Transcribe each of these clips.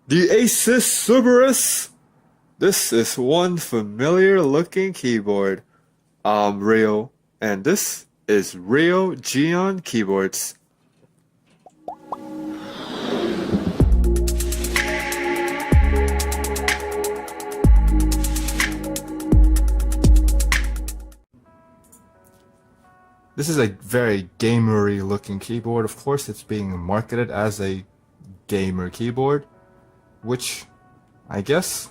The Asus Cerberus. This is one familiar looking keyboard. I'm Reivew, and this is Reivew Geon Keyboards. This is a very gamery looking keyboard. Of course, it's being marketed as a gamer keyboard, which I guess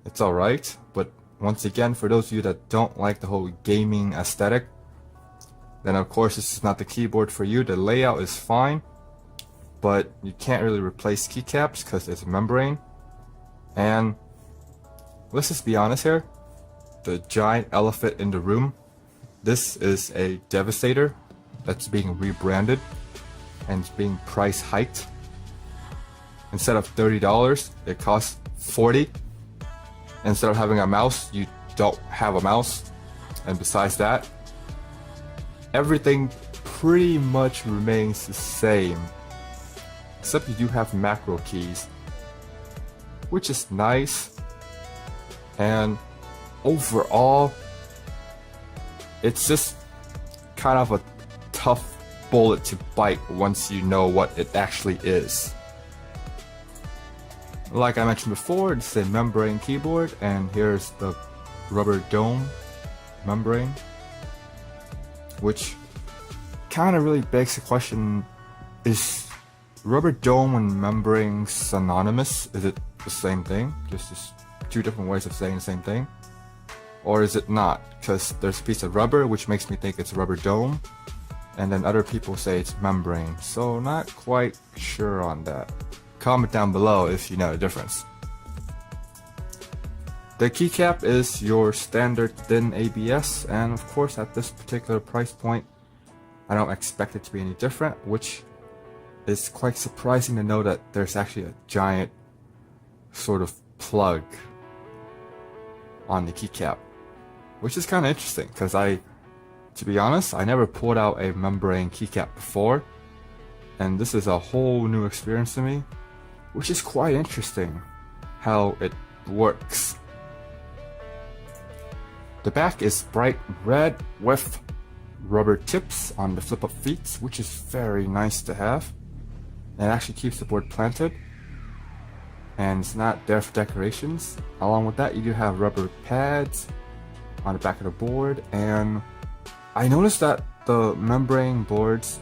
it's alright, but once again, for those of you that don't like the whole gaming aesthetic, then of course this is not the keyboard for you. The layout is fine, but you can't really replace keycaps because it's membrane. And let's just be honest here, the giant elephant in the room, this is a Devastator that's being rebranded and it's being price hiked. Instead of $30, it costs $40. Instead of having a mouse, you don't have a mouse. And besides that, everything pretty much remains the same. Except you do have macro keys, which is nice. And overall, it's just kind of a tough bullet to bite once you know what it actually is. Like I mentioned before, it's a membrane keyboard, and here's the rubber dome membrane, which kind of really begs the question, is rubber dome and membrane synonymous? Is it the same thing? Just two different ways of saying the same thing? Or is it not? Because there's a piece of rubber which makes me think it's a rubber dome, and then other people say it's membrane, so not quite sure on that. Comment down below if you know the difference. The keycap is your standard thin ABS, and of course at this particular price point I don't expect it to be any different, which is quite surprising to know that there's actually a giant sort of plug on the keycap, which is kind of interesting because to be honest, I never pulled out a membrane keycap before, and this is a whole new experience to me, which is quite interesting how it works. The back is bright red with rubber tips on the flip-up feet, which is very nice to have. It actually keeps the board planted, and it's not there for decorations. Along with that, you do have rubber pads on the back of the board, and I noticed that the membrane boards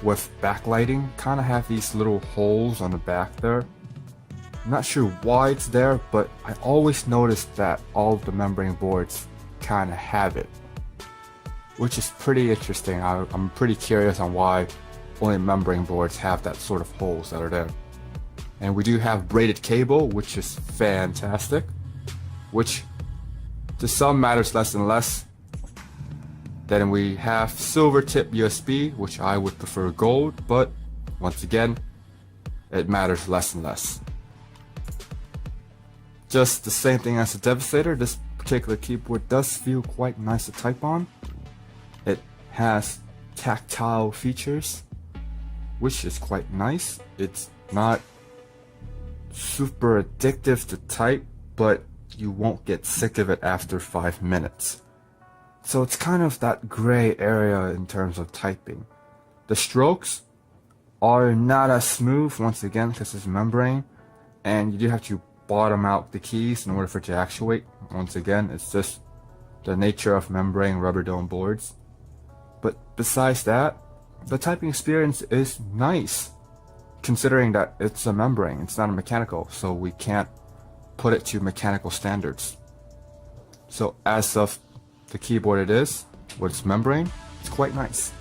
with backlighting kind of have these little holes on the back there. I'm not sure why it's there, but I always noticed that all of the membrane boards kind of have it, which is pretty interesting. I'm pretty curious on why only membrane boards have that sort of holes that are there. And we do have braided cable, which is fantastic, which to some matters less and less. Then we have silver tip USB, which I would prefer gold, but once again, it matters less and less. Just the same thing as the Devastator, this particular keyboard does feel quite nice to type on. It has tactile features, which is quite nice. It's not super addictive to type, but you won't get sick of it after 5 minutes. So it's kind of that gray area in terms of typing. The strokes are not as smooth, once again, because it's membrane, and you do have to bottom out the keys in order for it to actuate. Once again, it's just the nature of membrane rubber dome boards. But besides that, the typing experience is nice, considering that it's a membrane, it's not a mechanical, so we can't put it to mechanical standards. So as of the keyboard it is, with its membrane, it's quite nice.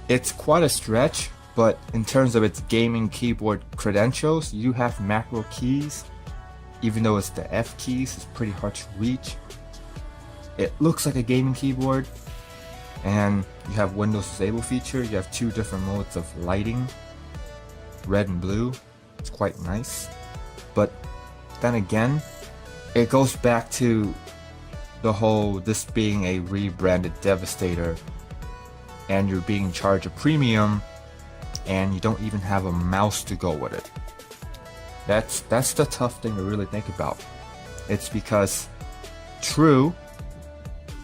It's quite a stretch, but in terms of its gaming keyboard credentials, you have macro keys. Even though it's the F keys, it's pretty hard to reach. It looks like a gaming keyboard, and you have Windows Disable feature. You have 2 different modes of lighting, red and blue. It's quite nice, but then again, it goes back to the whole this being a rebranded Devastator, and you're being charged a premium and you don't even have a mouse to go with it. That's the tough thing to really think about. It's because, true,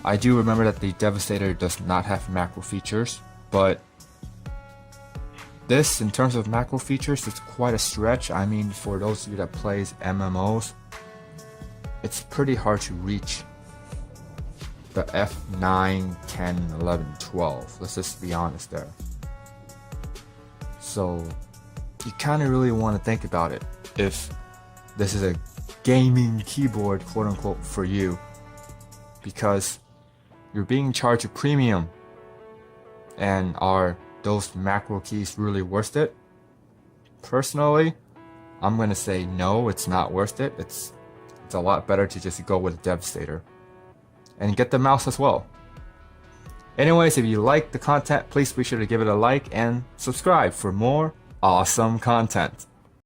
I do remember that the Devastator does not have macro features, but this, in terms of macro features, it's quite a stretch. I mean, for those of you that plays MMOs, it's pretty hard to reach the F9, 10, 11, 12. Let's just be honest there. So you kind of really want to think about it if this is a gaming keyboard, quote unquote, for you, because you're being charged a premium. And are those macro keys really worth it? Personally, I'm gonna say no, it's not worth it. It's a lot better to just go with a Devastator and get the mouse as well. Anyways, if you like the content, please be sure to give it a like and subscribe for more awesome content.